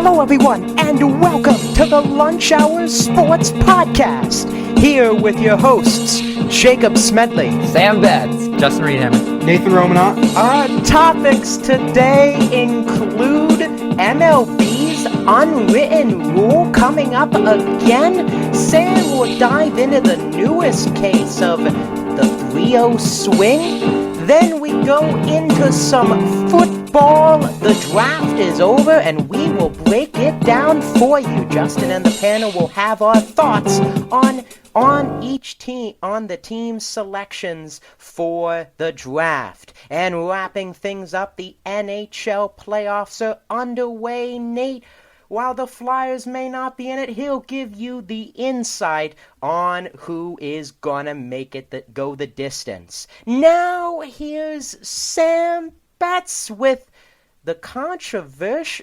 Hello, everyone, and welcome to the Lunch Hour Sports Podcast. Here with your hosts, Jacob Smedley, Sam Betts, Justin Reedham, Nathan Romanot. Our topics today include MLB's Unwritten Rule coming up again. Sam will dive into the newest case of the 3-0 swing. Then we go into some football. The draft is over, and we will break it down for you. Justin and the panel will have our thoughts on each team, on the team's selections for the draft. And wrapping things up, the NHL Playoffs are underway. Nate, while the Flyers may not be in it, he'll give you the insight on who is gonna make it go the distance. Now, here's Sam Betts with the controversy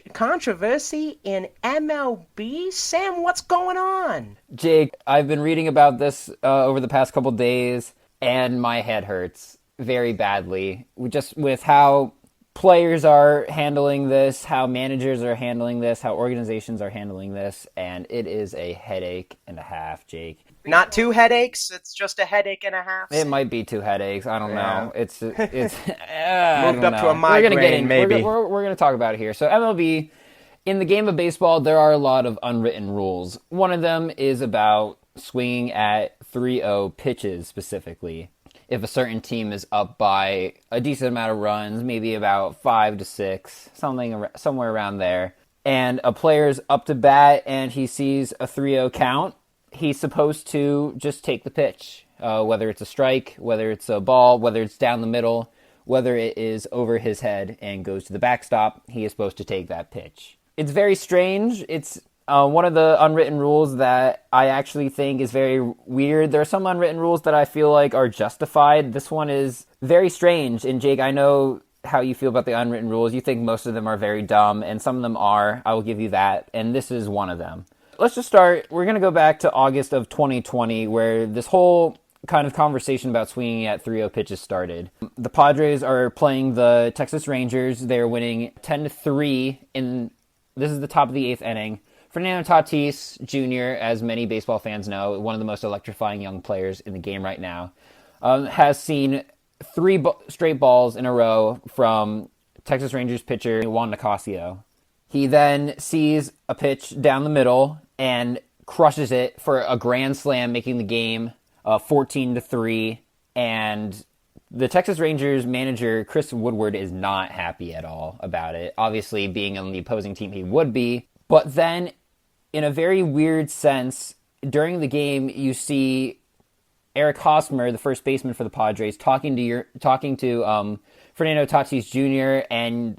in MLB. Sam, what's going on? Jake, I've been reading about this over the past couple days, and my head hurts very badly. Just with how players are handling this, how managers are handling this, how organizations are handling this, and it is a headache and a half, Jake. Not two headaches, it's just a headache and a half. It might be two headaches. I don't know. It's moved up to a migraine, maybe. We're going to talk about it here. So MLB, in the game of baseball, there are a lot of unwritten rules. One of them is about swinging at 3-0 pitches specifically. If a certain team is up by a decent amount of runs, maybe about 5 to 6, somewhere around there, and a player's up to bat and he sees a 3-0 count, he's supposed to just take the pitch, whether it's a strike, whether it's a ball, whether it's down the middle, whether it is over his head and goes to the backstop, he is supposed to take that pitch. It's very strange. It's one of the unwritten rules that I actually think is very weird. There are some unwritten rules that I feel like are justified. This one is very strange. And Jake, I know how you feel about the unwritten rules. You think most of them are very dumb, and some of them are. I will give you that. And this is one of them. Let's just start. We're going to go back to August of 2020, where this whole kind of conversation about swinging at 3-0 pitches started. The Padres are playing the Texas Rangers. They're winning 10-3 in, this is the top of the 8th inning. Fernando Tatis Jr., as many baseball fans know, one of the most electrifying young players in the game right now, has seen 3 straight balls in a row from Texas Rangers pitcher Juan Nicasio. He then sees a pitch down the middle and crushes it for a grand slam, making the game 14-3. And the Texas Rangers manager, Chris Woodward, is not happy at all about it. Obviously, being on the opposing team, he would be. But then, in a very weird sense, during the game, you see Eric Hosmer, the first baseman for the Padres, talking to Fernando Tatis Jr., and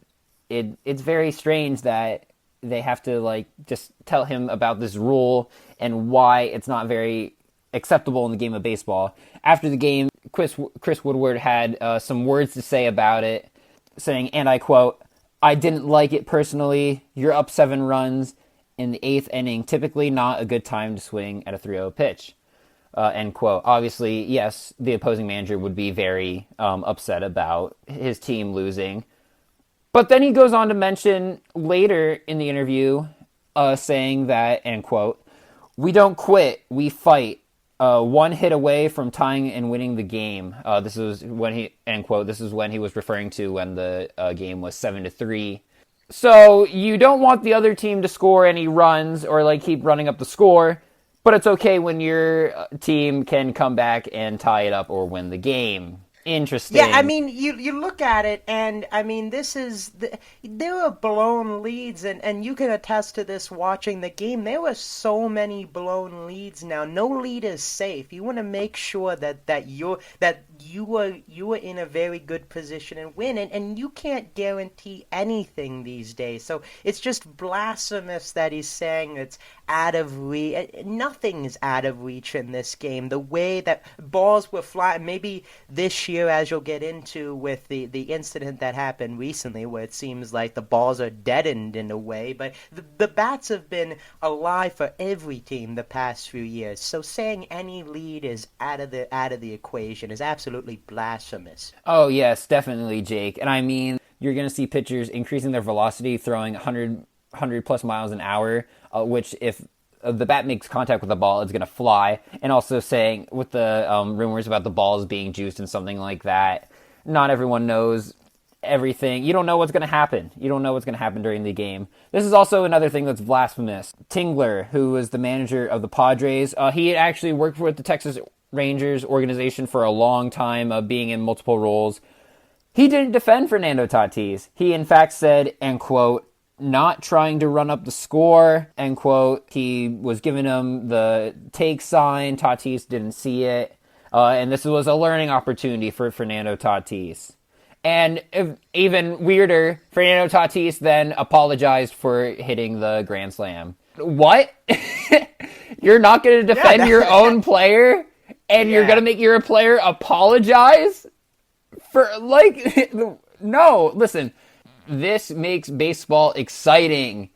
it's very strange that they have to just tell him about this rule and why it's not very acceptable in the game of baseball. After the game, Chris Woodward had some words to say about it, saying, and I quote, "I didn't like it personally. You're up 7 runs in the 8th inning. Typically not a good time to swing at a 3-0 pitch." End quote. Obviously, yes, the opposing manager would be very upset about his team losing. But then he goes on to mention later in the interview, saying that, end quote, "We don't quit, we fight. 1 hit away from tying and winning the game." This is when he, end quote, this is when he was referring to when the game was 7-3. So you don't want the other team to score any runs or keep running up the score, but it's okay when your team can come back and tie it up or win the game. Interesting. Yeah, I mean, you look at it, and I mean, there were blown leads, and you can attest to this watching the game. There were so many blown leads now. No lead is safe. You want to make sure that you were in a very good position and win, and you can't guarantee anything these days. So it's just blasphemous that he's saying it's out of reach. Nothing is out of reach in this game. The way that balls were flying, maybe this year, as you'll get into with the incident that happened recently, where it seems like the balls are deadened in a way, but the bats have been alive for every team the past few years. So saying any lead is out of the equation is absolutely blasphemous. Oh yes, definitely, Jake. And I mean, you're going to see pitchers increasing their velocity, throwing 100 100 plus miles an hour, which if the bat makes contact with the ball, it's going to fly. And also saying with the rumors about the balls being juiced and something like that, not everyone knows everything. You don't know what's going to happen. You don't know what's going to happen during the game. This is also another thing that's blasphemous. Tingler, who was the manager of the Padres, he had actually worked with the Texas Rangers organization for a long time, being in multiple roles. He didn't defend Fernando Tatis. He, in fact, said, and quote, not trying to run up the score, end quote. He was giving him the take sign. Tatis didn't see it. And this was a learning opportunity for Fernando Tatis. And even weirder, Fernando Tatis then apologized for hitting the grand slam. What? You're not going to defend your own player? And you're going to make your player apologize? For, like, no, listen. This makes baseball exciting.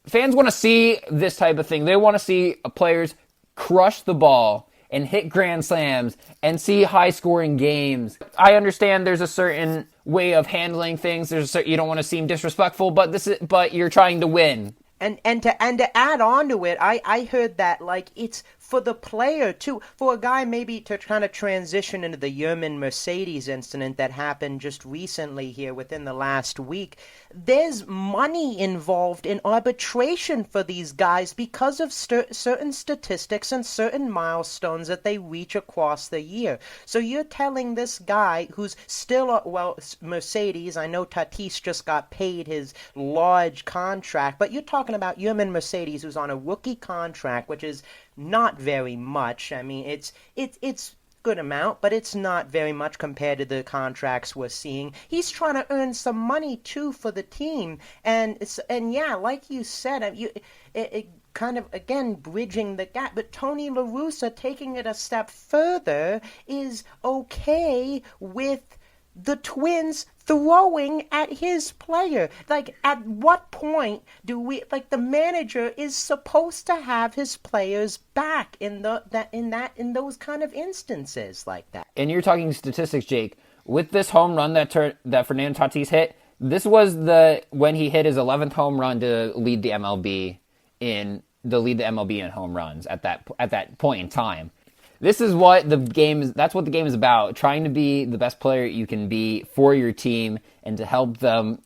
Fans want to see this type of thing. They want to see players crush the ball and hit grand slams and see high-scoring games. I understand there's a certain way of handling things. You don't want to seem disrespectful, but you're trying to win. And to add on to it, I heard that, like, it's for the player, too. For a guy maybe to kind of transition into the Yerman Mercedes incident that happened just recently here within the last week, there's money involved in arbitration for these guys because of certain statistics and certain milestones that they reach across the year. So you're telling this guy who's still, Mercedes, I know Tatis just got paid his large contract, but you're talking about Yerman Mercedes, who's on a rookie contract, which is not very much. I mean, it's good amount, but it's not very much compared to the contracts we're seeing. He's trying to earn some money too for the team, and yeah, like you said, it kind of again bridging the gap. But Tony La Russa taking it a step further is okay with the Twins throwing at his player. Like, at what point do we, like, the manager is supposed to have his players back in those kind of instances like that? And you're talking statistics, Jake. With this home run that Fernando Tatis hit, this was when he hit his 11th home run to lead the MLB in home runs at that point in time. This is what the game is. That's what the game is about. Trying to be the best player you can be for your team and to help them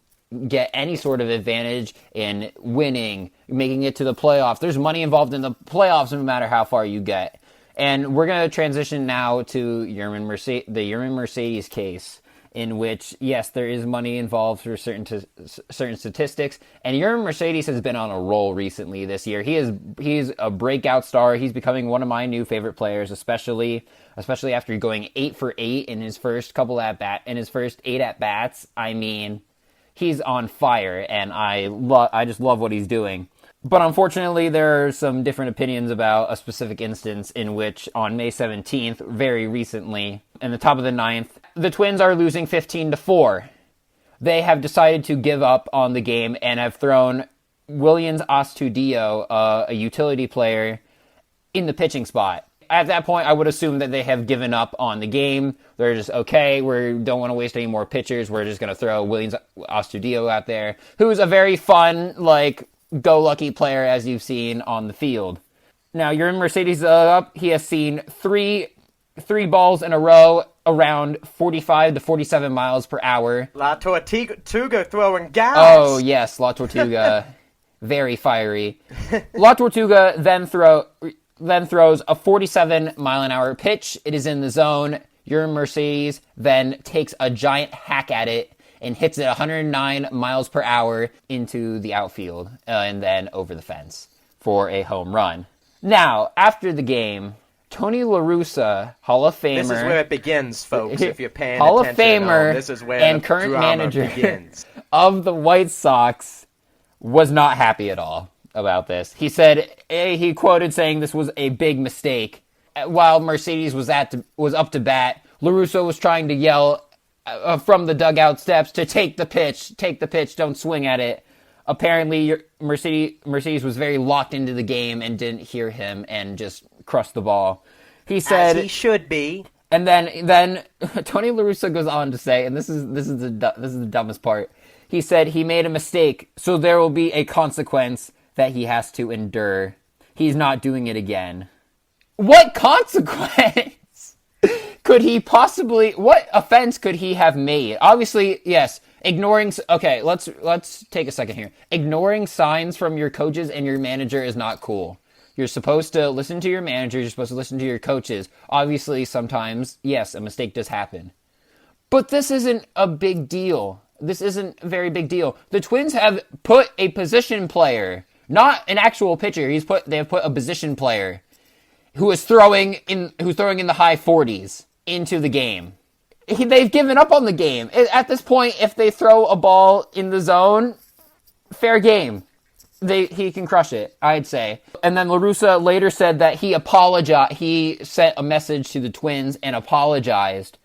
get any sort of advantage in winning, making it to the playoffs. There's money involved in the playoffs no matter how far you get. And we're going to transition now to the Yerman Mercedes case, in which, yes, there is money involved for certain statistics. And Yerman Mercedes has been on a roll recently this year. He's a breakout star. He's becoming one of my new favorite players, especially after going 8 for 8 in his first first 8 at bats. I mean, he's on fire, and I just love what he's doing. But unfortunately, there are some different opinions about a specific instance in which on May 17th, very recently, in the top of the 9th, the Twins are losing 15-4. They have decided to give up on the game and have thrown Willians Astudillo, a utility player, in the pitching spot. At that point, I would assume that they have given up on the game. They're just, okay, we don't want to waste any more pitchers. We're just going to throw Willians Astudillo out there, who's a very fun, go-lucky player, as you've seen on the field. Now, Yerman Mercedes up. He has seen three balls in a row around 45 to 47 miles per hour. La Tortuga throwing gas. Oh, yes, La Tortuga. Very fiery. La Tortuga then throws a 47-mile-an-hour pitch. It is in the zone. Yerman Mercedes then takes a giant hack at it and hits it 109 miles per hour into the outfield and then over the fence for a home run. Now, after the game, Tony La Russa, Hall of Famer. This is where it begins, folks, if you're paying Hall attention. Hall of Famer This is where and current manager begins. of the White Sox was not happy at all about this. He said, he quoted saying this was a big mistake. While Mercedes was up to bat, La Russa was trying to yell from the dugout steps to take the pitch, don't swing at it. Apparently, Mercedes was very locked into the game and didn't hear him and just crushed the ball. He said, as he should be. And then Tony La Russa goes on to say, and this is the dumbest part. He said he made a mistake, so there will be a consequence that he has to endure. He's not doing it again. What consequence could he possibly... What offense could he have made? Obviously, yes, ignoring... Okay, let's take a second here. Ignoring signs from your coaches and your manager is not cool. You're supposed to listen to your manager. You're supposed to listen to your coaches. Obviously, sometimes, yes, a mistake does happen. But this isn't a big deal. This isn't a very big deal. The Twins have put a position player, not an actual pitcher. They have put a position player who is throwing in the high 40s into the game. They've given up on the game. At this point, if they throw a ball in the zone, fair game. He can crush it, I'd say. And then La Russa later said that he apologized. He sent a message to the Twins and apologized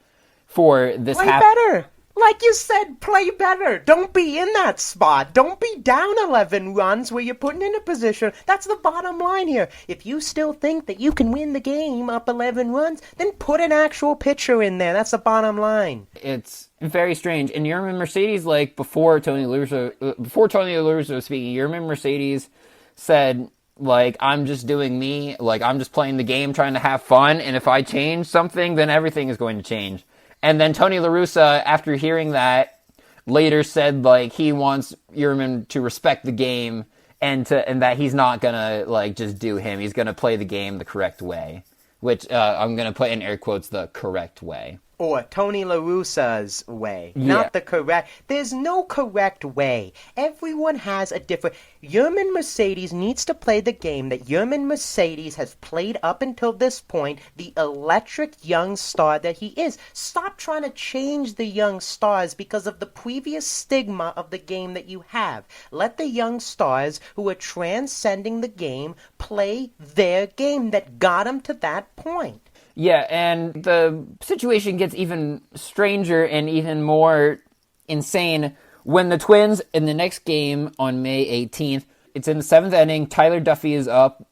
for this happening. Play better. Like you said, play better. Don't be in that spot. Don't be down 11 runs where you're putting in a position. That's the bottom line here. If you still think that you can win the game up 11 runs, then put an actual pitcher in there. That's the bottom line. It's very strange. And Yermin Mercedes, like before Tony La Russa was speaking, Yermin Mercedes said, like, I'm just doing me. Like, I'm just playing the game, trying to have fun. And if I change something, then everything is going to change. And then Tony La Russa, after hearing that, later said, like, he wants Yermin to respect the game and that he's not gonna, like, just do him. He's gonna play the game the correct way. Which, I'm gonna put in air quotes, the correct way. Or Tony La Russa's way, not the correct. There's no correct way. Everyone has a different... Yermin Mercedes needs to play the game that Yermin Mercedes has played up until this point, the electric young star that he is. Stop trying to change the young stars because of the previous stigma of the game that you have. Let the young stars who are transcending the game play their game that got them to that point. Yeah, and the situation gets even stranger and even more insane when the Twins, in the next game on May 18th, it's in the 7th inning, Tyler Duffy is up.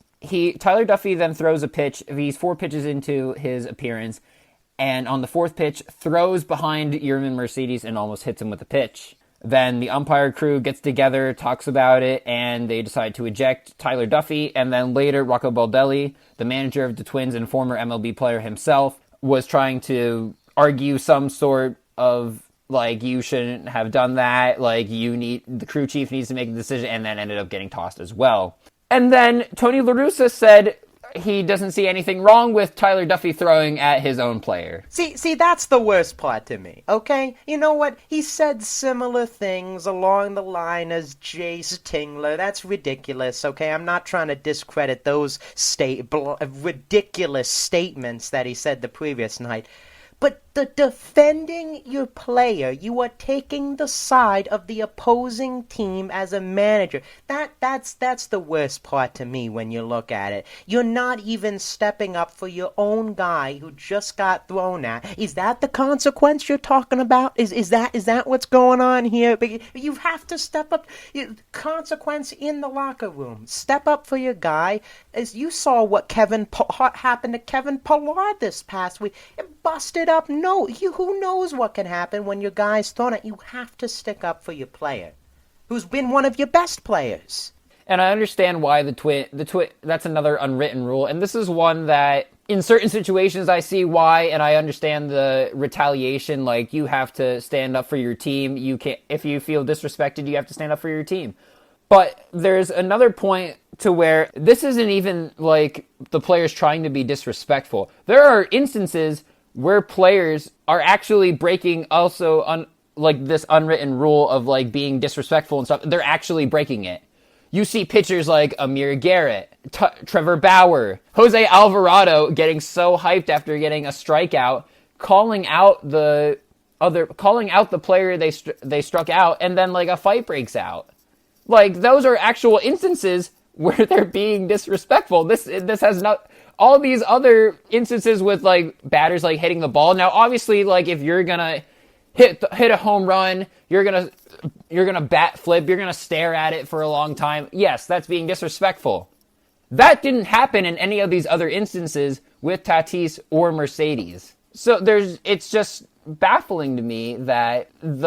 Tyler Duffy then throws a pitch. He's 4 pitches into his appearance, and on the 4th pitch, throws behind Yermin Mercedes and almost hits him with a pitch. Then the umpire crew gets together, talks about it, and they decide to eject Tyler Duffy. And then later, Rocco Baldelli, the manager of the Twins and former MLB player himself, was trying to argue some sort of, like, you shouldn't have done that, like, the crew chief needs to make a decision, and then ended up getting tossed as well. And then Tony La Russa said he doesn't see anything wrong with Tyler Duffy throwing at his own player. See, that's the worst part to me, okay? You know what? He said similar things along the line as Jace Tingler. That's ridiculous, okay? I'm not trying to discredit those ridiculous statements that he said the previous night. But the defending your player, you are taking the side of the opposing team as a manager. That's the worst part to me when you look at it. You're not even stepping up for your own guy who just got thrown at. Is that the consequence you're talking about? Is that what's going on here? But you have to step up. Consequence in the locker room. Step up for your guy. As you saw what happened to Kevin Pillar this past week. It busted up. No, who knows what can happen when your guy's thrown at you. Have to stick up for your player, who's been one of your best players. And I understand why that's another unwritten rule, and this is one that in certain situations I see why, and I understand the retaliation. Like, you have to stand up for your team. You can't, if you feel disrespected, you have to stand up for your team. But there's another point to where this isn't even like the players trying to be disrespectful. There are instances where players are actually breaking like this unwritten rule of like being disrespectful and stuff. They're actually breaking it. You see pitchers like Amir Garrett, Trevor Bauer, Jose Alvarado getting so hyped after getting a strikeout, calling out the player they struck out, and then like a fight breaks out. Like, those are actual instances where they're being disrespectful. This has not... All these other instances with, like, batters, like, hitting the ball. Now, obviously, like, if you're gonna hit a home run, you're gonna bat flip, you're gonna stare at it for a long time. Yes, that's being disrespectful. That didn't happen in any of these other instances with Tatis or Mercedes. So it's just baffling to me that and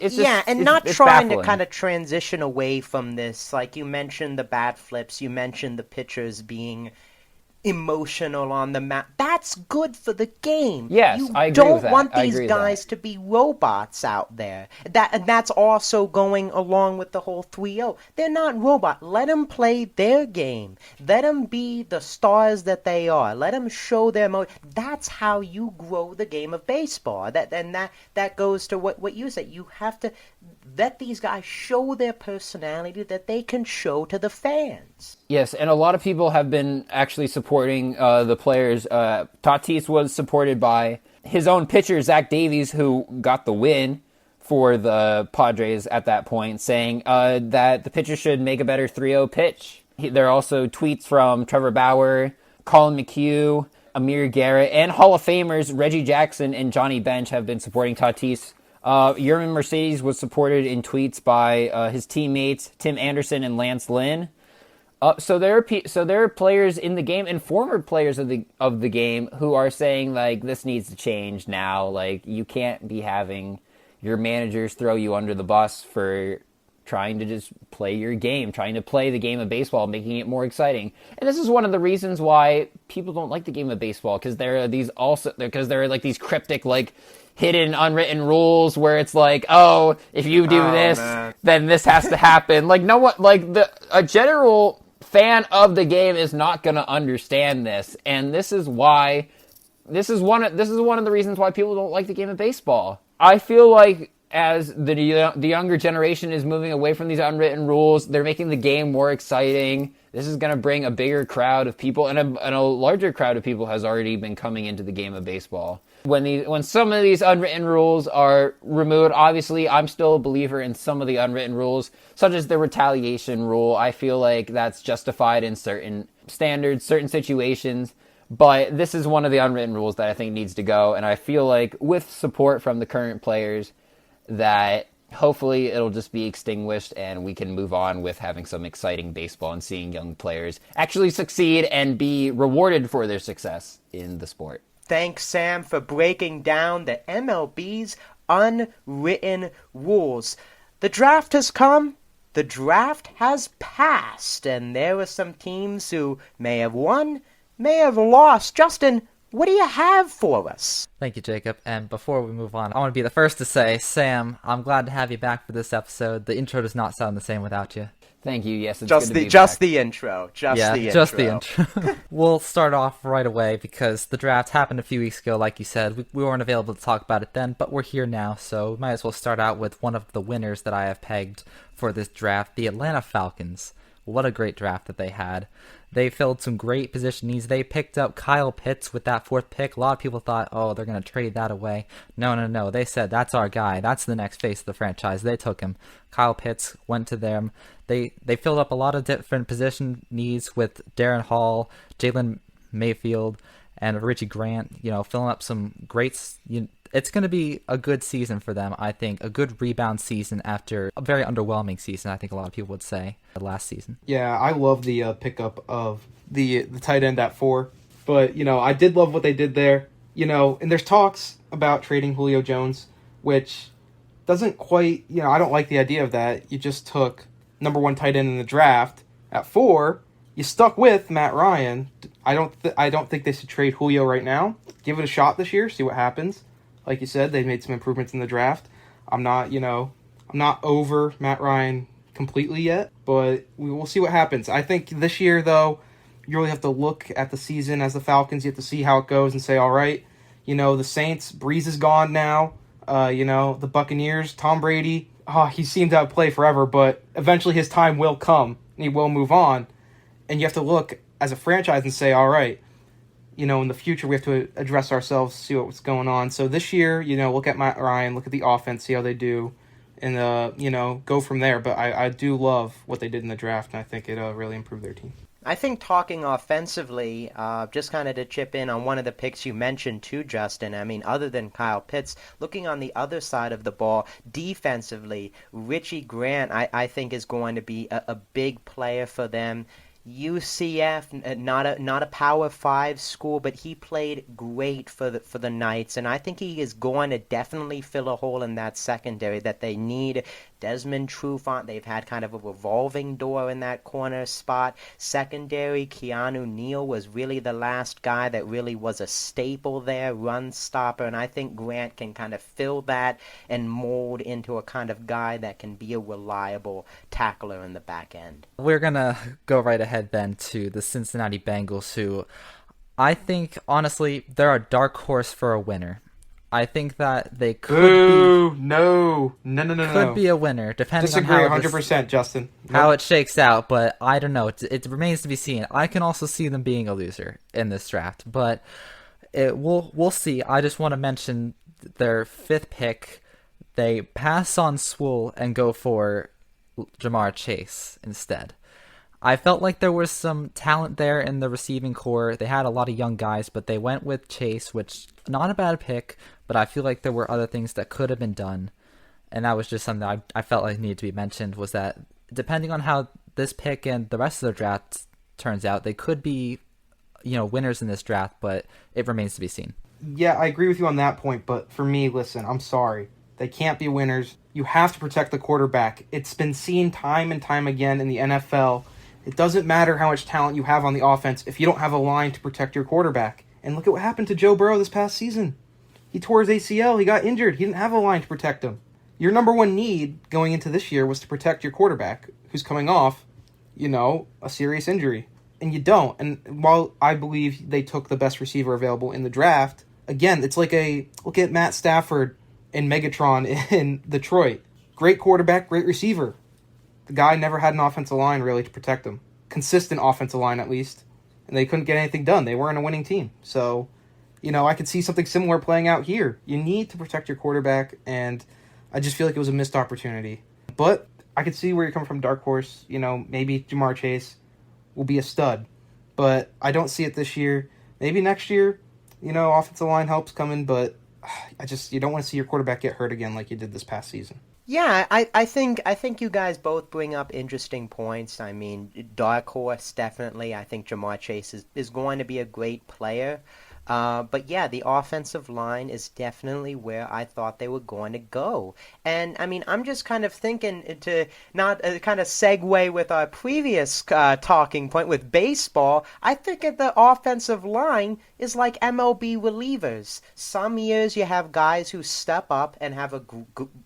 it's not it's trying to baffling. kind of transition away from this. Like you mentioned the bat flips, you mentioned the pitchers being emotional on the mat. That's good for the game. Yes, You I agree with don't that. want I these agree with guys that. to be robots out there. And that's also going along with the whole 3-0. They're not robots. Let them play their game. Let them be the stars that they are. Let them show their That's how you grow the game of baseball. That goes to what you said. You have to let these guys show their personality that they can show to the fans. Yes, and a lot of people have been actually supporting the players. Tatis was supported by his own pitcher, Zach Davies, who got the win for the Padres at that point, saying that the pitcher should make a better 3-0 pitch. There are also tweets from Trevor Bauer, Colin McHugh, Amir Garrett, and Hall of Famers Reggie Jackson and Johnny Bench have been supporting Tatis. Yerman Mercedes was supported in tweets by his teammates Tim Anderson and Lance Lynn. So there are players in the game and former players of the game who are saying like this needs to change now. Like you can't be having your managers throw you under the bus for trying to just play your game, trying to play the game of baseball, making it more exciting. And this is one of the reasons why people don't like the game of baseball, because there are like these cryptic like hidden unwritten rules where it's like, oh, if you do this, man. then this has to happen. Like no one, like a general fan of the game is not going to understand this, and this is one of the reasons why people don't like the game of baseball. I feel like as the younger generation is moving away from these unwritten rules, they're making the game more exciting. This is going to bring a bigger crowd of people, and a larger crowd of people has already been coming into the game of baseball. When some of these unwritten rules are removed, obviously I'm still a believer in some of the unwritten rules, such as the retaliation rule. I feel like that's justified in certain standards, certain situations. But this is one of the unwritten rules that I think needs to go, and I feel like with support from the current players, that hopefully it'll just be extinguished and we can move on with having some exciting baseball and seeing young players actually succeed and be rewarded for their success in the sport. Thanks, Sam, for breaking down the MLB's unwritten rules. The draft has come, the draft has passed, and there are some teams who may have won, may have lost. Justin, what do you have for us? Thank you, Jacob. And before we move on, I want to be the first to say, Sam, I'm glad to have you back for this episode. The intro does not sound the same without you. Thank you. Yes, it's Just good to be just back. the intro. Just the intro. We'll start off right away because the draft happened a few weeks ago, like you said. We weren't available to talk about it then, but we're here now, so we might as well start out with one of the winners that I have pegged for this draft, the Atlanta Falcons. What a great draft that they had. They filled some great position needs. They picked up Kyle Pitts with that 4th pick. A lot of people thought, oh, they're going to trade that away. No. They said, that's our guy. That's the next face of the franchise. They took him. Kyle Pitts went to them. They filled up a lot of different position needs with Darren Hall, Jalen Mayfield, and Richie Grant, filling up some greats. It's going to be a good season for them, I think. A good rebound season after a very underwhelming season, I think a lot of people would say, last season. Yeah, I love the pickup of the tight end at 4. But, I did love what they did there. And there's talks about trading Julio Jones, which doesn't quite, I don't like the idea of that. You just took number 1 tight end in the draft at 4. You stuck with Matt Ryan. I don't think they should trade Julio right now. Give it a shot this year, see what happens. Like you said, they made some improvements in the draft. I'm not over Matt Ryan completely yet, but we will see what happens. I think this year, though, you really have to look at the season as the Falcons. You have to see how it goes and say, all right, the Saints, Breeze is gone now. The Buccaneers, Tom Brady, he seemed to play forever, but eventually his time will come and he will move on. And you have to look as a franchise and say, all right, in the future we have to address ourselves, see what's going on. So this year, look at Matt Ryan, look at the offense, see how they do, and, go from there. But I do love what they did in the draft, and I think it really improved their team. I think talking offensively, just kind of to chip in on one of the picks you mentioned too, Justin, I mean, other than Kyle Pitts, looking on the other side of the ball, defensively, Richie Grant, I think is going to be a big player for them. UCF, not a Power 5 school, but he played great for the Knights, and I think he is going to definitely fill a hole in that secondary that they need. Desmond Trufant, they've had kind of a revolving door in that corner spot. Secondary, Keanu Neal was really the last guy that really was a staple there, run stopper, and I think Grant can kind of fill that and mold into a kind of guy that can be a reliable tackler in the back end. We're going to go right ahead then to the Cincinnati Bengals, who I think, honestly, they're a dark horse for a winner. I think that they could be a winner, depending Disagree on how 100%, Justin. how it shakes out, but I don't know. It remains to be seen. I can also see them being a loser in this draft, but we'll see. I just want to mention their 5th pick. They pass on Swool and go for Jamar Chase instead. I felt like there was some talent there in the receiving core. They had a lot of young guys, but they went with Chase, which not a bad pick, but I feel like there were other things that could have been done. And that was just something that I felt like needed to be mentioned, was that depending on how this pick and the rest of the draft turns out, they could be, winners in this draft, but it remains to be seen. Yeah, I agree with you on that point, but for me, listen, I'm sorry. They can't be winners. You have to protect the quarterback. It's been seen time and time again in the NFL. It doesn't matter how much talent you have on the offense if you don't have a line to protect your quarterback. And look at what happened to Joe Burrow this past season. He tore his ACL. He got injured. He didn't have a line to protect him. Your number one need going into this year was to protect your quarterback, who's coming off, a serious injury. And you don't. And while I believe they took the best receiver available in the draft, again, it's like look at Matt Stafford and Megatron in Detroit. Great quarterback, great receiver. The guy never had an offensive line really to protect him. Consistent offensive line at least. And they couldn't get anything done. They weren't a winning team. So, I could see something similar playing out here. You need to protect your quarterback, and I just feel like it was a missed opportunity. But I could see where you're coming from, Dark Horse. Maybe Jamar Chase will be a stud. But I don't see it this year. Maybe next year, offensive line helps coming, but you don't want to see your quarterback get hurt again like you did this past season. Yeah, I think you guys both bring up interesting points. I mean, dark horse, definitely. I think Jamar Chase is going to be a great player. But yeah, the offensive line is definitely where I thought they were going to go. And I mean, I'm just kind of thinking to not kind of segue with our previous talking point with baseball. I think the offensive line is like MLB relievers. Some years you have guys who step up and have a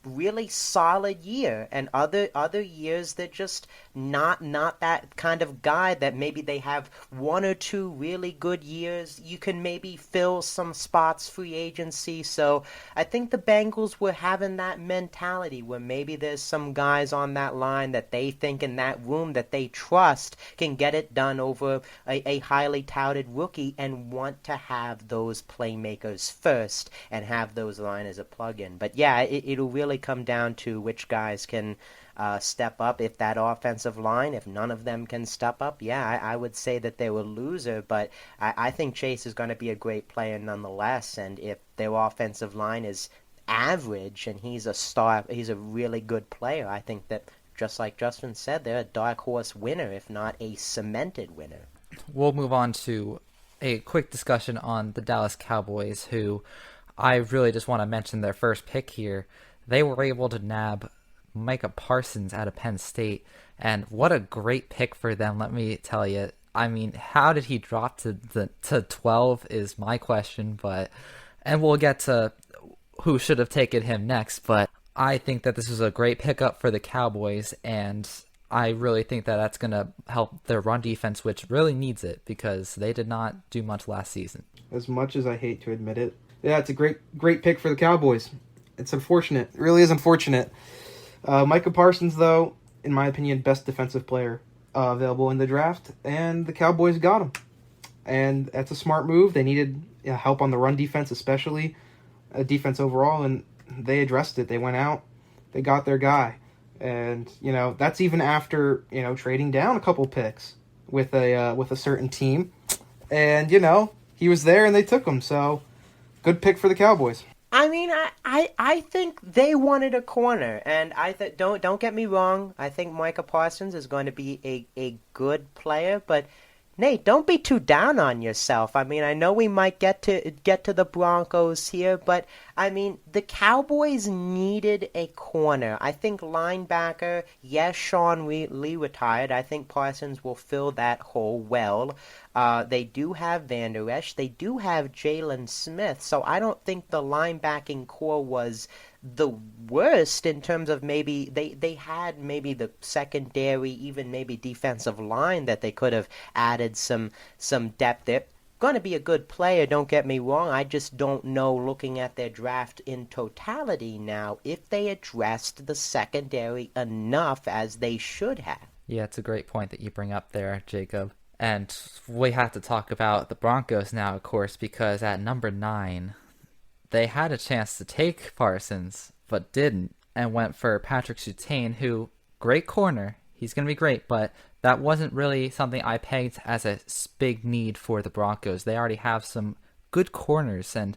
really solid year, and other years they're just not that kind of guy that maybe they have 1 or 2 really good years. You can maybe fill some spots free agency. So I think the Bengals were having that mentality where maybe there's some guys on that line that they think in that room that they trust can get it done over a highly touted rookie, and want to have those playmakers first and have those line as a plug-in. But yeah, it'll really come down to which guys can step up. If that offensive line, if none of them can step up, yeah, I would say that they were a loser, but I think Chase is going to be a great player nonetheless, and if their offensive line is average and he's a really good player, I think that, just like Justin said, they're a dark horse winner, if not a cemented winner. We'll move on to a quick discussion on the Dallas Cowboys, who I really just want to mention their first pick here. They were able to nab Micah Parsons out of Penn State, and what a great pick for them, let me tell you. I mean, how did he drop to 12 is my question, and we'll get to who should have taken him next, but I think that this was a great pickup for the Cowboys, and I really think that that's going to help their run defense, which really needs it because they did not do much last season. As much as I hate to admit it, yeah, it's a great pick for the Cowboys. It's unfortunate. It really is unfortunate. Micah Parsons, though, in my opinion, best defensive player available in the draft, and the Cowboys got him. And that's a smart move. They needed help on the run defense, especially defense overall, and they addressed it. They went out, they got their guy, and that's even after trading down a couple picks with a certain team, and he was there and they took him. So good pick for the Cowboys. I mean, I think they wanted a corner, and don't get me wrong. I think Micah Parsons is going to be a good player, but Nate, don't be too down on yourself. I mean, I know we might get to the Broncos here, but I mean, the Cowboys needed a corner. I think linebacker, yes, Sean Lee retired. I think Parsons will fill that hole well. They do have Van Der Esch. They do have Jalen Smith. So I don't think the linebacking core was the worst in terms of maybe they had maybe the secondary, even maybe defensive line that they could have added some depth there. Going to be a good player, don't get me wrong. I just don't know, looking at their draft in totality now, if they addressed the secondary enough as they should have. Yeah, it's a great point that you bring up there, Jacob. And we have to talk about the Broncos now, of course, because at number 9, they had a chance to take Parsons, but didn't, and went for Patrick Surtain, who, great corner, he's going to be great, but that wasn't really something I pegged as a big need for the Broncos. They already have some good corners, and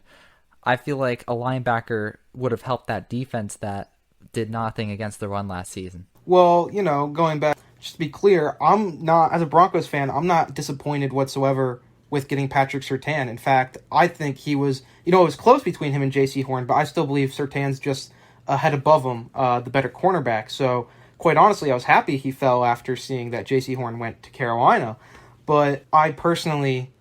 I feel like a linebacker would have helped that defense that did nothing against the run last season. Well, going back, just to be clear, I'm not, as a Broncos fan, I'm not disappointed whatsoever with getting Patrick Surtain. In fact, I think he was, it was close between him and J.C. Horn, but I still believe Surtain's just a head above him, the better cornerback. So, quite honestly, I was happy he fell after seeing that J.C. Horn went to Carolina. But I personally,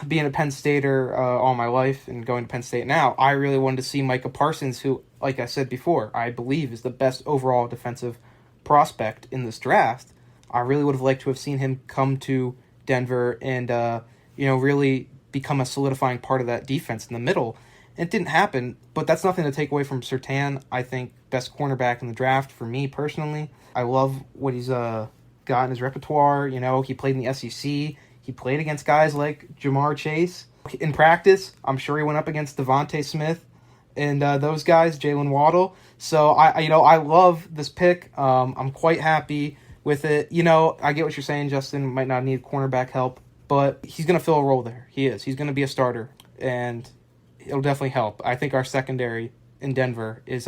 being a Penn Stater all my life and going to Penn State now, I really wanted to see Micah Parsons, who, like I said before, I believe is the best overall defensive prospect in this draft. I really would have liked to have seen him come to Denver and, really become a solidifying part of that defense in the middle. It didn't happen, but that's nothing to take away from Surtain. I think best cornerback in the draft for me personally. I love what he's got in his repertoire. He played in the SEC. He played against guys like Jamar Chase. In practice, I'm sure he went up against Devontae Smith and those guys, Jalen Waddle. So I love this pick. I'm quite happy with it. I get what you're saying, Justin. Might not need cornerback help, but he's going to fill a role there. He is. He's going to be a starter, and it'll definitely help. I think our secondary in Denver is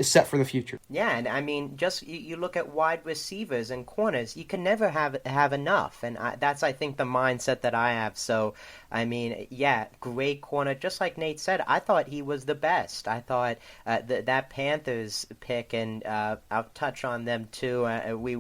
set for the future. Yeah, and I mean, just you look at wide receivers and corners, you can never have enough, and that's, I think, the mindset that I have. So, I mean, yeah, great corner. Just like Nate said, I thought he was the best. I thought that Panthers pick, and I'll touch on them too. We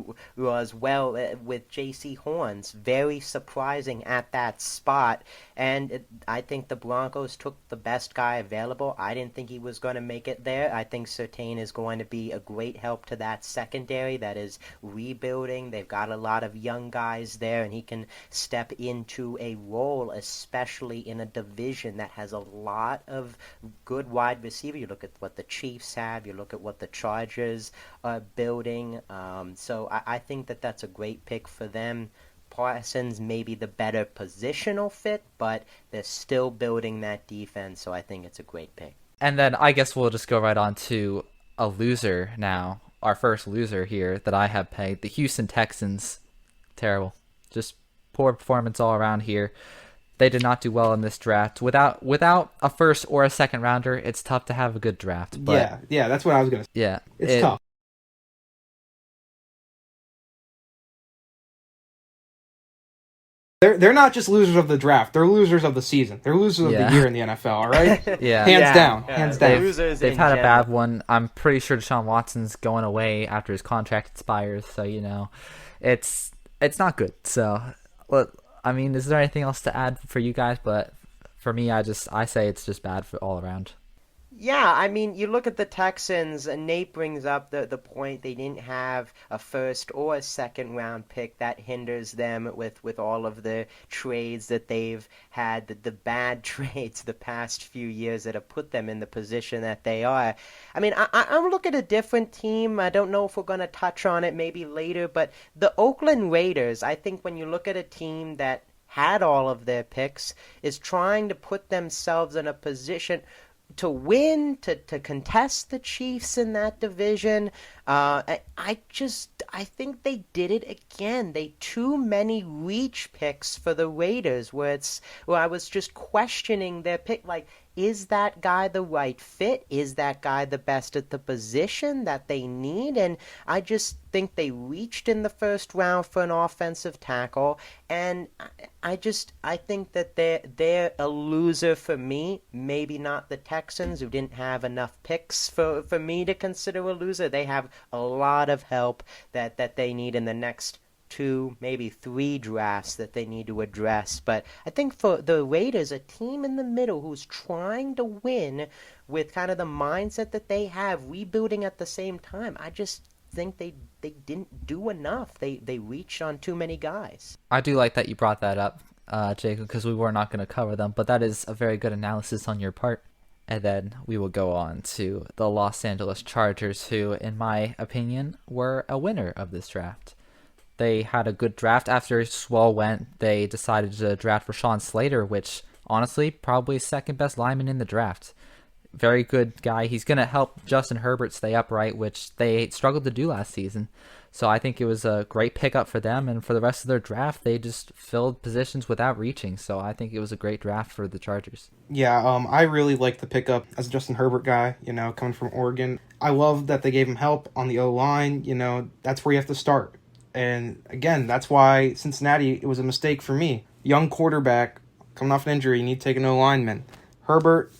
as well with J.C. Horns, very surprising at that spot, and I think the Broncos took the best guy available. I didn't think he was going to make it there. I think Surtain is going to be a great help to that secondary that is rebuilding. They've got a lot of young guys there, and he can step into a role, especially in a division that has a lot of good wide receiver. You look at what the Chiefs have, you look at what the Chargers are building. So I think that that's a great pick for them. Parsons may be the better positional fit, but they're still building that defense, so I think it's a great pick. And then I guess we'll just go right on to a loser now. Our first loser here that I have pegged, the Houston Texans. Terrible. Just poor performance all around here. They did not do well in this draft. Without a first or a second rounder, it's tough to have a good draft. But yeah, that's what I was going to say. Yeah. It's tough. They're not just losers of the draft. They're losers of the season. They're losers of the year in the NFL, all right? Yeah. Hands down. They've had a bad one. I'm pretty sure Deshaun Watson's going away after his contract expires, so, it's not good. So, I mean, is there anything else to add for you guys? But for me, I say it's just bad for all around. Yeah, I mean, you look at the Texans, and Nate brings up the point they didn't have a first or a second round pick. That hinders them with all of the trades that they've had, the bad trades the past few years that have put them in the position that they are. I mean, I'm looking at a different team. I don't know if we're going to touch on it maybe later, but the Oakland Raiders, I think when you look at a team that had all of their picks, is trying to put themselves in a position to win, to contest the Chiefs in that division. I think they did it again. They too many reach picks for the Raiders where I was just questioning their pick. Like, is that guy the right fit? Is that guy the best at the position that they need? And I just think they reached in the first round for an offensive tackle, and I think that they're a loser for me. Maybe not the Texans, who didn't have enough picks for me to consider a loser. They have a lot of help that they need in the next 2, maybe 3 drafts that they need to address. But I think for the Raiders, a team in the middle who's trying to win with kind of the mindset that they have, rebuilding at the same time, I just think they didn't do enough. They reached on too many guys. I do like that you brought that up, Jacob, because we were not going to cover them, but that is a very good analysis on your part. And then we will go on to the Los Angeles Chargers, who, in my opinion, were a winner of this draft. They had a good draft. After Swell went, they decided to draft Rashawn Slater, which, honestly, probably second best lineman in the draft. Very good guy. He's going to help Justin Herbert stay upright, which they struggled to do last season. So I think it was a great pickup for them, and for the rest of their draft, they just filled positions without reaching. So I think it was a great draft for the Chargers. Yeah, I really like the pickup as a Justin Herbert guy, coming from Oregon. I love that they gave him help on the O-line. That's where you have to start. And again, that's why Cincinnati, it was a mistake for me. Young quarterback, coming off an injury, you need to take an O-lineman. Herbert,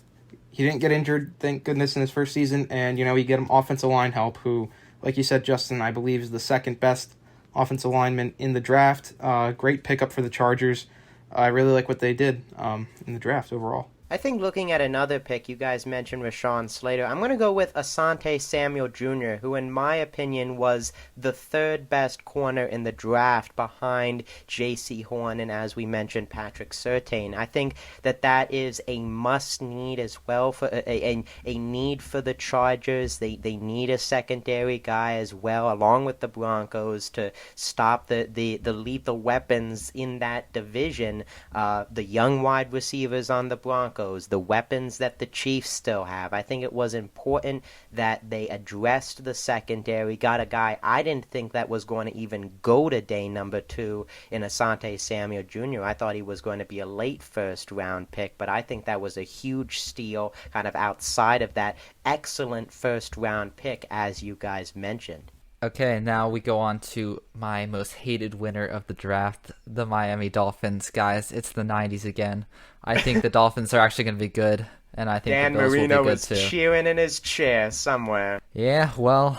he didn't get injured, thank goodness, in his first season. And, you get him offensive line help, who, like you said, Justin, I believe is the second best offensive lineman in the draft. Great pickup for the Chargers. I really like what they did in the draft overall. I think looking at another pick, you guys mentioned Rashawn Slater. I'm going to go with Asante Samuel Jr., who in my opinion was the third best corner in the draft behind J.C. Horn and, as we mentioned, Patrick Surtain. I think that is a must-need as well, for a need for the Chargers. They need a secondary guy as well, along with the Broncos, to stop the lethal weapons in that division. The young wide receivers on the Broncos, the weapons that the Chiefs still have. I think it was important that they addressed the secondary, got a guy I didn't think that was going to even go to day number 2 in Asante Samuel Jr. I thought he was going to be a late first round pick, but I think that was a huge steal kind of outside of that excellent first round pick, as you guys mentioned. Okay, now we go on to my most hated winner of the draft, the Miami Dolphins. Guys, it's the 90s again. I think the Dolphins are actually going to be good, and I think Dan the Bills Marino will be good was too. cheering in his chair somewhere. Yeah, well,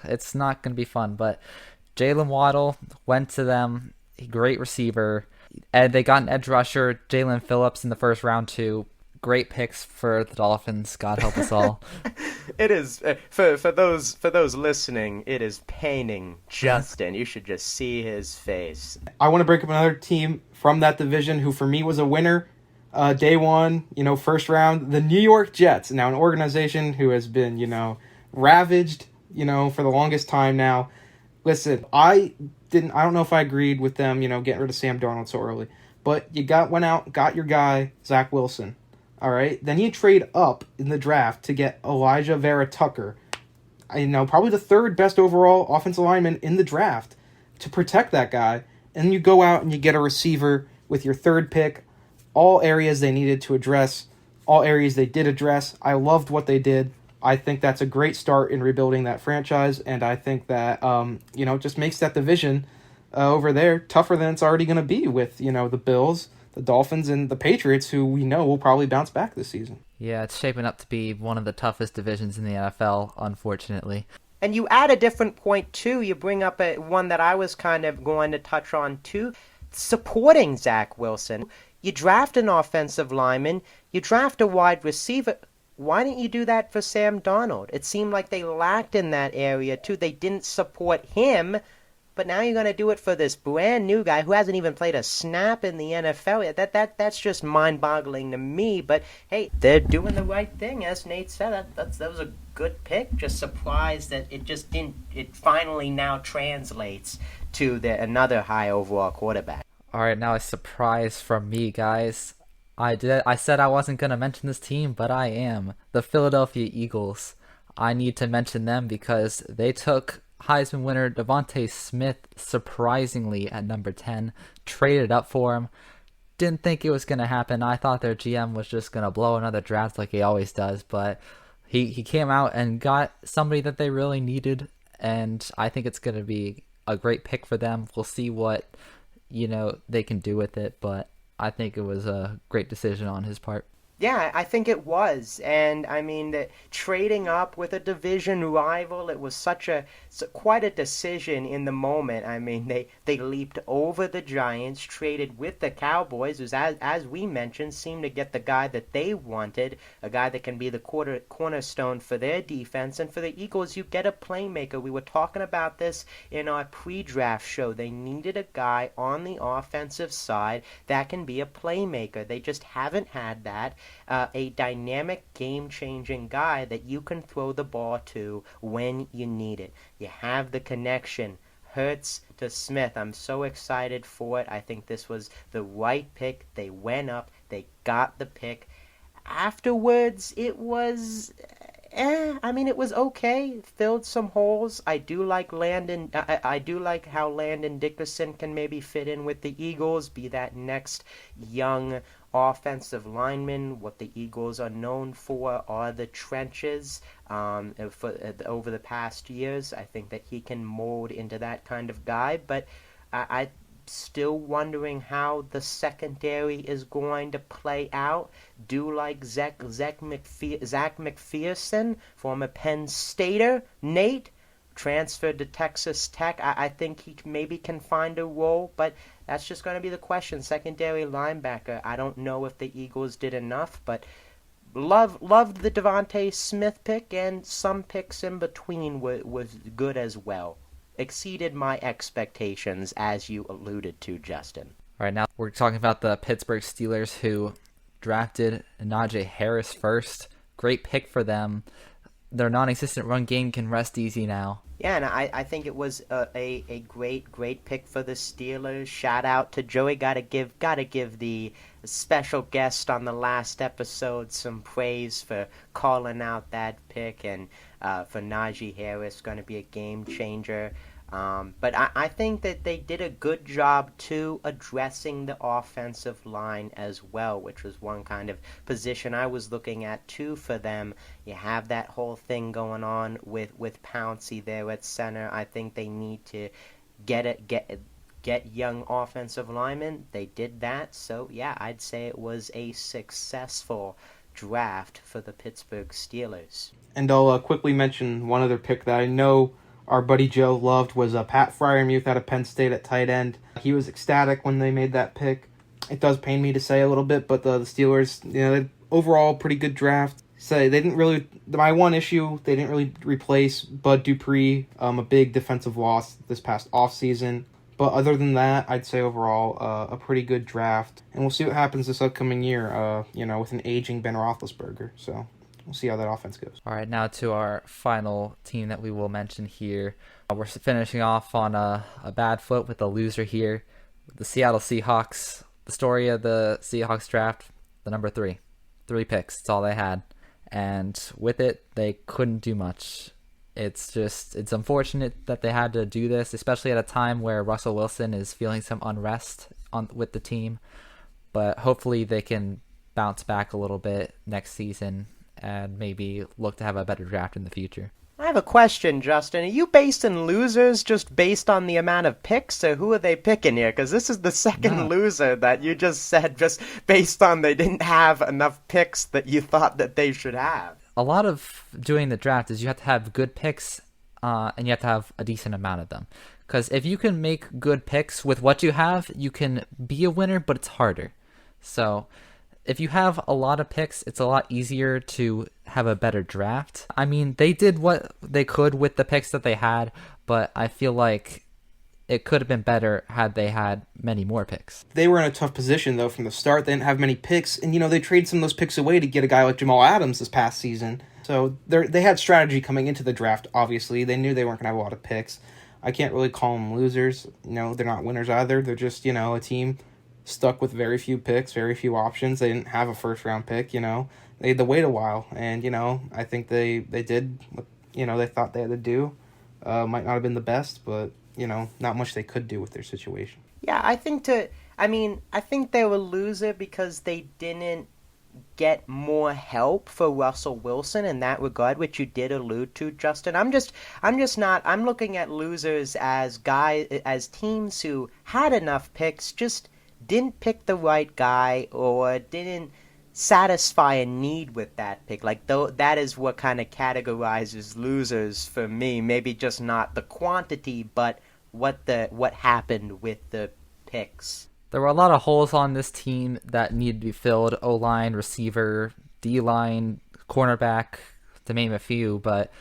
it's not going to be fun, but Jalen Waddle went to them, great receiver, and they got an edge rusher, Jalen Phillips, in the first round too. Great picks for the Dolphins. God help us all. It is for those listening. It is paining Justin. You should just see his face. I want to break up another team from that division who for me was a winner. Day one, first round, the New York Jets. Now an organization who has been, ravaged, for the longest time now. Listen, I don't know if I agreed with them, getting rid of Sam Darnold so early. But you went out, got your guy, Zach Wilson. All right. Then you trade up in the draft to get Elijah Vera Tucker. Probably the third best overall offensive lineman in the draft, to protect that guy. And you go out and you get a receiver with your third pick. All areas they needed to address. All areas they did address. I loved what they did. I think that's a great start in rebuilding that franchise. And I think that, it just makes that division over there tougher than it's already going to be with, the Bills, the Dolphins, and the Patriots, who we know will probably bounce back this season. Yeah, it's shaping up to be one of the toughest divisions in the NFL, unfortunately. And you add a different point, too. You bring up one that I was kind of going to touch on, too. Supporting Zach Wilson. You draft an offensive lineman. You draft a wide receiver. Why didn't you do that for Sam Darnold? It seemed like they lacked in that area, too. They didn't support him. But now you're going to do it for this brand new guy who hasn't even played a snap in the NFL. That's just mind-boggling to me. But, hey, they're doing the right thing, as Nate said. That was a good pick. Just surprised that it just didn't. It finally now translates to another high overall quarterback. All right, now a surprise from me, guys. I said I wasn't going to mention this team, but I am. The Philadelphia Eagles. I need to mention them because they took Heisman winner Devontae Smith surprisingly at number 10, traded up for him. didn't think it was going to happen. I thought their GM was just going to blow another draft like he always does, but he came out and got somebody that they really needed, and I think it's going to be a great pick for them. We'll see what, they can do with it, but I think it was a great decision on his part. Yeah, I think it was, and I mean that trading up with a division rival, it was quite a decision in the moment. I mean, they leaped over the Giants, traded with the Cowboys, who, as we mentioned, seemed to get the guy that they wanted, a guy that can be the cornerstone for their defense, and for the Eagles, you get a playmaker. We were talking about this in our pre-draft show. They needed a guy on the offensive side that can be a playmaker. They just haven't had that. A dynamic, game-changing guy that you can throw the ball to when you need it. You have the connection. Hurts to Smith. I'm so excited for it. I think this was the right pick. They went up. They got the pick. Afterwards, it was... it was okay. It filled some holes. I do like Landon. I do like how Landon Dickerson can maybe fit in with the Eagles, be that next young offensive lineman. What the Eagles are known for are the trenches. Over the past years, I think that he can mold into that kind of guy. But I still wondering how the secondary is going to play out. Do like Zach McPherson, former Penn Stater, Nate, transferred to Texas Tech. I think he maybe can find a role, but that's just going to be the question. Secondary linebacker, I don't know if the Eagles did enough, but loved the Devontae Smith pick, and some picks in between was good as well. Exceeded my expectations, as you alluded to, Justin. All right, now we're talking about the Pittsburgh Steelers, who drafted Najee Harris first. Great pick for them. Their non-existent run game can rest easy now. Yeah, and I think it was a great pick for the Steelers. Shout out to Joey. Gotta give the special guest on the last episode some praise for calling out that pick, and for Najee Harris, going to be a game changer. But I think that they did a good job, too, addressing the offensive line as well, which was one kind of position I was looking at, too, for them. You have that whole thing going on with Pouncey there at center. I think they need to get young offensive linemen. They did that. So, yeah, I'd say it was a successful draft for the Pittsburgh Steelers. And I'll quickly mention one other pick that I know our buddy Joe loved was Pat Fryermuth out of Penn State at tight end. He was ecstatic when they made that pick. It does pain me to say a little bit, but the Steelers, overall pretty good draft. So they didn't really. My one issue, they didn't really replace Bud Dupree, a big defensive loss this past offseason. But other than that, I'd say overall a pretty good draft. And we'll see what happens this upcoming year, with an aging Ben Roethlisberger. So we'll see how that offense goes. All right, now to our final team that we will mention here. We're finishing off on a bad foot with a loser here. The Seattle Seahawks. The story of the Seahawks draft, the number 3. 3 picks, that's all they had. And with it, they couldn't do much. It's unfortunate that they had to do this, especially at a time where Russell Wilson is feeling some unrest with the team. But hopefully they can bounce back a little bit next season and maybe look to have a better draft in the future. I have a question, Justin. Are you based in losers just based on the amount of picks, or who are they picking here? Because this is the second loser that you just said just based on they didn't have enough picks that you thought that they should have. A lot of doing the draft is you have to have good picks, and you have to have a decent amount of them. Because if you can make good picks with what you have, you can be a winner, but it's harder. So if you have a lot of picks, it's a lot easier to have a better draft. I mean, they did what they could with the picks that they had, but I feel like it could have been better had they had many more picks. They were in a tough position, though, from the start. They didn't have many picks, and, they traded some of those picks away to get a guy like Jamal Adams this past season. So they had strategy coming into the draft, obviously. They knew they weren't going to have a lot of picks. I can't really call them losers. They're not winners either. They're just, a team stuck with very few picks, very few options. They didn't have a first-round pick, They had to wait a while, and, I think they did what, they thought they had to do. Might not have been the best, but, not much they could do with their situation. Yeah, I think I mean, I think they were a loser because they didn't get more help for Russell Wilson in that regard, which you did allude to, Justin. I'm just not. I'm looking at losers as as teams who had enough picks, just didn't pick the right guy or didn't satisfy a need with that pick. Like, though, that is what kind of categorizes losers for me. Maybe just not the quantity, but what happened with the picks. There were a lot of holes on this team that needed to be filled: O-line, receiver, D-line, cornerback, to name a few. But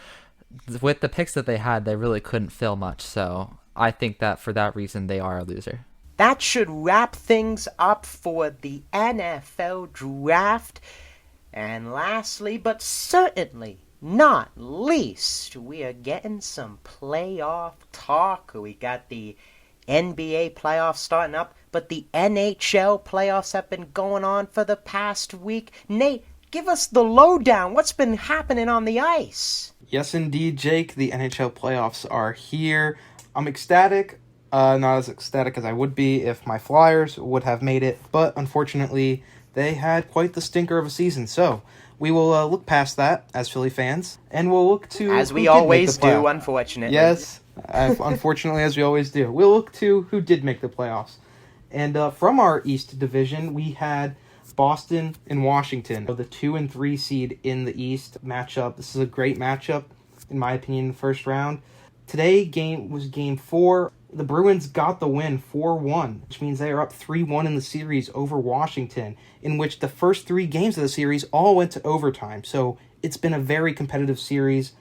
with the picks that they had, they really couldn't fill much. So I think that for that reason, they are a loser. That should wrap things up for the NFL Draft. And lastly, but certainly not least, we are getting some playoff talk. We got the NBA playoffs starting up, but the NHL playoffs have been going on for the past week. Nate, give us the lowdown. What's been happening on the ice? Yes, indeed, Jake. The NHL playoffs are here. I'm ecstatic. Not as ecstatic as I would be if my Flyers would have made it, but unfortunately, they had quite the stinker of a season. So we will look past that as Philly fans, and we'll look to as we always do, unfortunately. Yes, unfortunately, as we always do. We'll look to who did make the playoffs. And from our East Division, we had Boston and Washington, the 2 and 3 seed in the East matchup. This is a great matchup, in my opinion, in the first round. Today was game 4. The Bruins got the win 4-1, which means they are up 3-1 in the series over Washington, in which the first 3 games of the series all went to overtime. So it's been a very competitive series,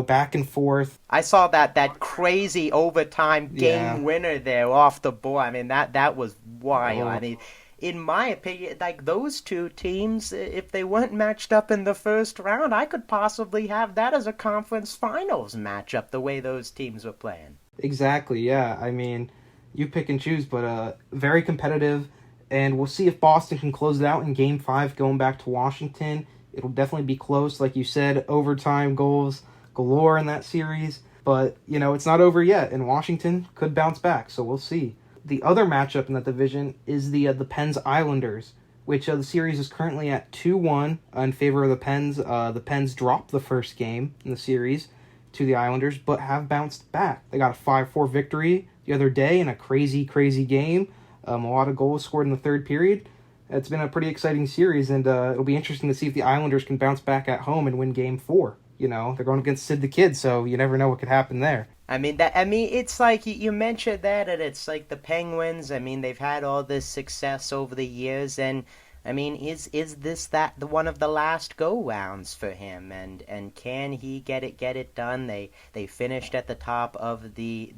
back and forth. I saw that crazy overtime game winner there off the board. I mean, that was wild. I mean, in my opinion, like, those two teams, if they weren't matched up in the first round, I could possibly have that as a conference finals matchup, the way those teams were playing. Exactly, yeah. I mean, you pick and choose, but very competitive, and we'll see if Boston can close it out in Game 5 going back to Washington. It'll definitely be close, like you said, overtime goals galore in that series, but, it's not over yet, and Washington could bounce back, so we'll see. The other matchup in that division is the Pens Islanders, which the series is currently at 2-1 in favor of the Pens. The Pens dropped the first game in the series to the Islanders, but have bounced back. They got a 5-4 victory the other day in a crazy, crazy game. A lot of goals scored in the third period. It's been a pretty exciting series, and it'll be interesting to see if the Islanders can bounce back at home and win Game 4. They're going against Sid the Kid, so you never know what could happen there. I mean, it's like you mentioned that, and it's like the Penguins. I mean, they've had all this success over the years, and I mean, is this the one of the last go rounds for him? And can he get it done? They finished at the top of the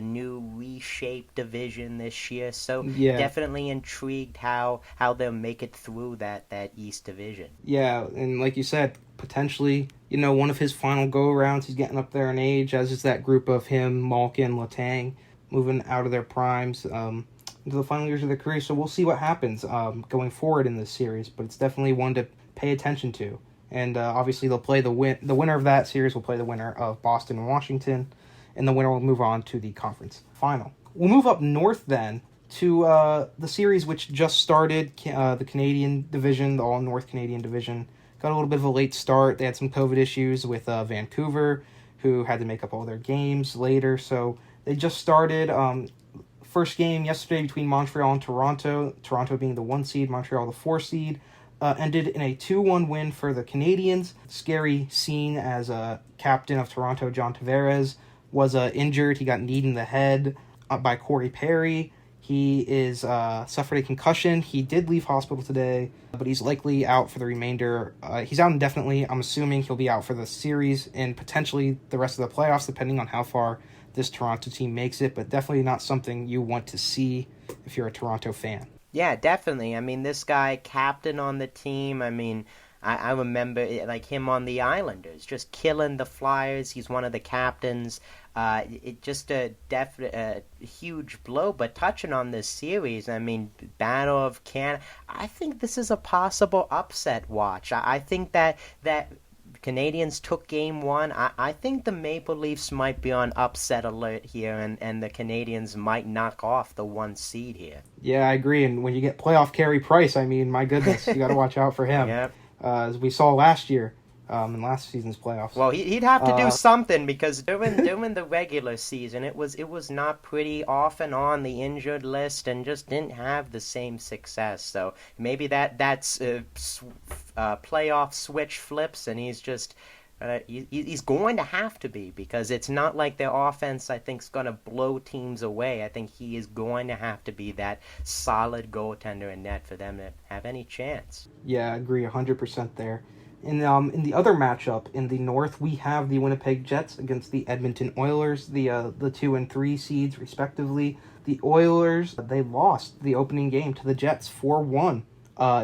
new reshaped division this year, so definitely intrigued how they'll make it through that East Division. Yeah, and like you said, potentially, one of his final go rounds. He's getting up there in age, as is that group of him, Malkin, Letang, moving out of their primes. Into the final years of their career, so we'll see what happens going forward in this series, but it's definitely one to pay attention to. And obviously they'll play the winner of that series will play the winner of Boston and Washington, and the winner will move on to the conference final. We'll move up north then to the series which just started, the Canadian division, the all-North Canadian division. Got a little bit of a late start. They had some COVID issues with Vancouver, who had to make up all their games later, so they just started. First game yesterday between Montreal and Toronto, Toronto being the 1 seed, Montreal the 4 seed, ended in a 2-1 win for the Canadians. Scary scene as captain of Toronto, John Tavares, was injured. He got kneed in the head by Corey Perry. He is suffered a concussion. He did leave hospital today, but he's likely out for the remainder. He's out indefinitely. I'm assuming he'll be out for the series and potentially the rest of the playoffs, depending on how far this Toronto team makes it, but definitely not something you want to see if you're a Toronto fan. Yeah, definitely. I mean, this guy, captain on the team, I mean, I remember like him on the Islanders, just killing the Flyers. He's one of the captains. It just a definite huge blow, but touching on this series, I mean, Battle of Canada, I think this is a possible upset watch. I think that Canadians took Game 1. I think the Maple Leafs might be on upset alert here, and the Canadians might knock off the 1 seed here. Yeah, I agree. And when you get playoff Carey Price, I mean, my goodness, you got to watch out for him. Yep. As we saw last year in last season's playoffs. Well, he'd have to do something, because during the regular season, it was not pretty, off and on the injured list, and just didn't have the same success. So maybe that's playoff switch flips, and he's just he's going to have to be, because it's not like their offense, I think, is going to blow teams away. I think he is going to have to be that solid goaltender in net for them to have any chance. Yeah, I agree 100% there. In the other matchup in the North, we have the Winnipeg Jets against the Edmonton Oilers, the 2 and 3 seeds respectively. The Oilers, they lost the opening game to the Jets 4-1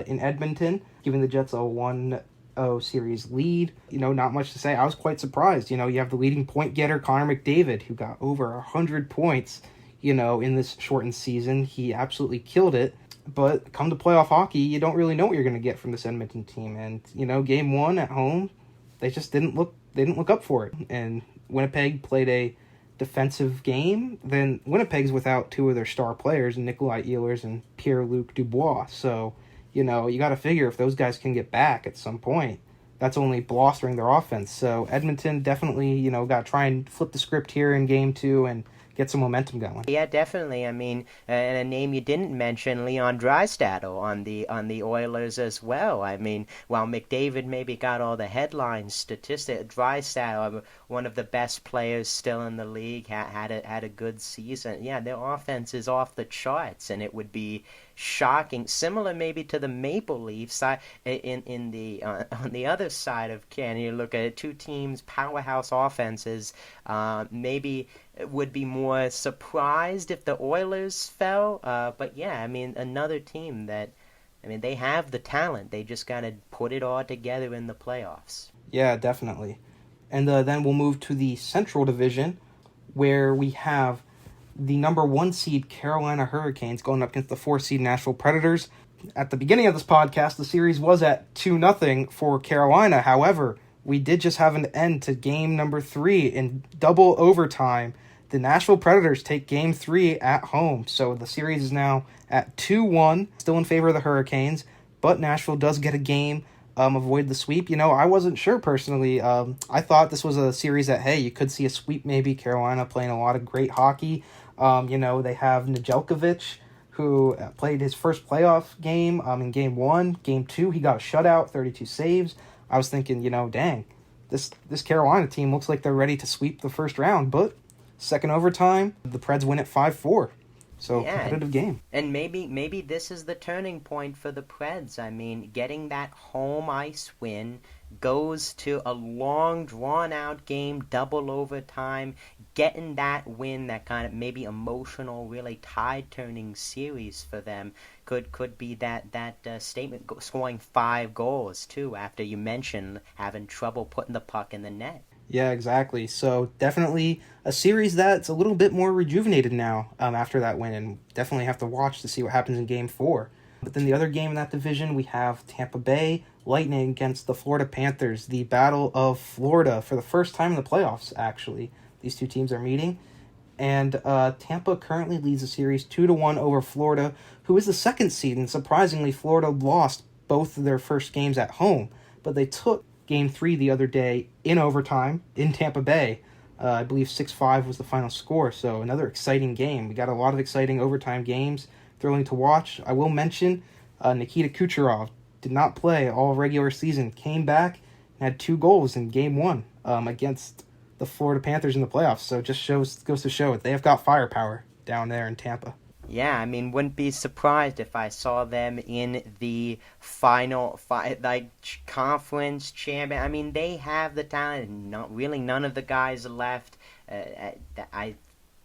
in Edmonton, giving the Jets a 1-0 series lead. Not much to say. I was quite surprised. You have the leading point getter, Connor McDavid, who got over 100 points, in this shortened season. He absolutely killed it. But come to playoff hockey, you don't really know what you're going to get from this Edmonton team. And, Game 1 at home, they just didn't look up for it. And Winnipeg played a defensive game. Then Winnipeg's without 2 of their star players, Nikolai Ehlers and Pierre-Luc Dubois. So, you got to figure if those guys can get back at some point, that's only bolstering their offense. So Edmonton definitely, got to try and flip the script here in Game 2 and get some momentum going. Yeah, definitely. I mean, and a name you didn't mention, Leon Draisaitl on the Oilers as well. I mean, while McDavid maybe got all the headline statistics, Draisaitl, one of the best players still in the league, had a good season. Yeah, their offense is off the charts, and it would be shocking, similar maybe to the Maple Leafs. On the other side of Canada, you look at it, 2 teams, powerhouse offenses. Maybe would be more surprised if the Oilers fell. But yeah, I mean, another team that, they have the talent. They just got to put it all together in the playoffs. Yeah, definitely. And then we'll move to the Central Division, where we have the number 1 seed Carolina Hurricanes going up against the 4 seed Nashville Predators. At the beginning of this podcast, the series was at 2-0 for Carolina. However, we did just have an end to game number 3 in double overtime. The Nashville Predators take Game 3 at home, so the series is now at 2-1, still in favor of the Hurricanes, but Nashville does get a game, avoid the sweep. I wasn't sure personally. I thought this was a series that, hey, you could see a sweep maybe. Carolina playing a lot of great hockey. They have Nedeljkovic, who played his first playoff game in Game 1. Game 2, he got a shutout, 32 saves. I was thinking, dang, this Carolina team looks like they're ready to sweep the first round, but second overtime, the Preds win at 5-4. So, yeah, competitive game. And maybe this is the turning point for the Preds. I mean, getting that home ice win goes to a long, drawn-out game, double overtime, getting that win, that kind of maybe emotional, really tide-turning series for them could be that statement, scoring 5 goals, too, after you mentioned having trouble putting the puck in the net. Yeah, exactly. So definitely a series that's a little bit more rejuvenated now after that win, and definitely have to watch to see what happens in Game 4. But then the other game in that division, we have Tampa Bay Lightning against the Florida Panthers, the Battle of Florida for the first time in the playoffs, actually. These 2 teams are meeting. And Tampa currently leads the series 2-1 over Florida, who is the 2nd seed. And surprisingly, Florida lost both of their first games at home, but they took Game 3 the other day in overtime in Tampa Bay. I believe 6-5 was the final score, so another exciting game. We got a lot of exciting overtime games, thrilling to watch. I will mention Nikita Kucherov did not play all regular season, came back and had 2 goals in Game 1 against the Florida Panthers in the playoffs, so it just goes to show it. They have got firepower down there in Tampa. Yeah, I mean, wouldn't be surprised if I saw them in the final, conference champion. I mean, they have the talent. None of the guys left. I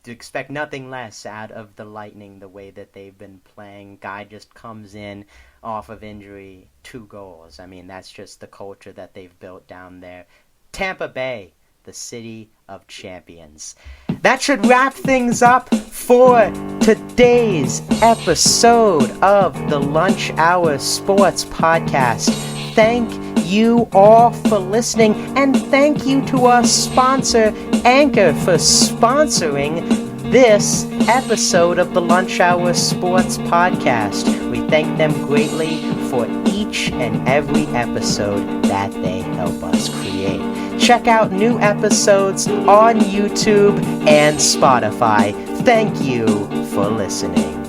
expect nothing less out of the Lightning, the way that they've been playing. Guy just comes in off of injury, 2 goals. I mean, that's just the culture that they've built down there. Tampa Bay, the city of champions. That should wrap things up for today's episode of the Lunch Hour Sports Podcast. thank you all for listening, and thank you to our sponsor, Anchor, for sponsoring this episode of the Lunch Hour Sports Podcast. We thank them greatly for each and every episode that they help us create. Check out new episodes on YouTube and Spotify. Thank you for listening.